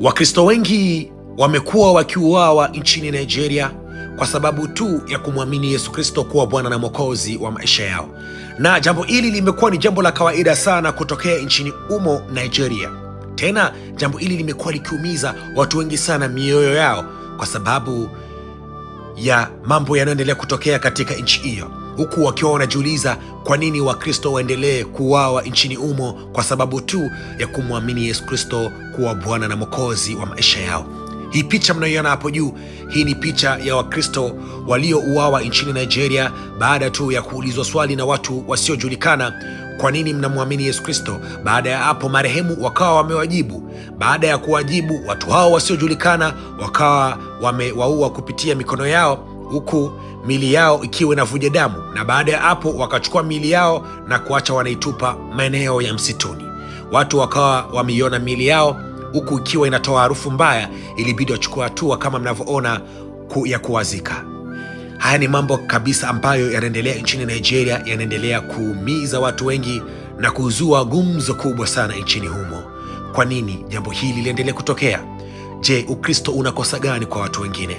Wakristo wengi wamekuwa wakiuawa nchini Nigeria kwa sababu tu ya kumwamini Yesu Kristo kuwa Bwana na Mwokozi wa maisha yao, na jambo hili limekuwa ni jambo la kawaida sana kutokea nchini humo Nigeria. Tena jambo hili limekuwa likiumiza watu wengi sana mioyo yao kwa sababu ya mambo yanayoendelea kutokea katika nchi hiyo, huku wakiwa wanajiuliza kwa nini Wakristo waendelee kuuawa nchini humo kwa sababu tu ya kumwamini Yesu Kristo kuwa Bwana na Mwokozi wa maisha yao. Hii picha mnayoiona hapo juu, hii ni picha ya Wakristo waliouawa nchini Nigeria baada tu ya kuulizwa swali na watu wasiojulikana, kwa nini mnamwamini Yesu Kristo? Baada ya hapo marehemu wakawa wamewajibu. Baada ya kuwajibu, watu hao wasiojulikana wakawa wamewaua kupitia mikono yao, huku mili yao ikiwa inavuja damu, na baada ya hapo wakachukua mili yao na kuacha wanaitupa maeneo ya msituni. Watu wakawa wameiona mili yao huku ikiwa inatoa harufu mbaya, ilibidi wachukua hatua kama mnavyoona ya kuwazika. Haya ni mambo kabisa ambayo yanaendelea nchini Nigeria, yanaendelea kuumiza watu wengi na kuzua gumzo kubwa sana nchini humo. Kwa nini jambo hili liendelee kutokea? Je, Ukristo unakosa gani kwa watu wengine?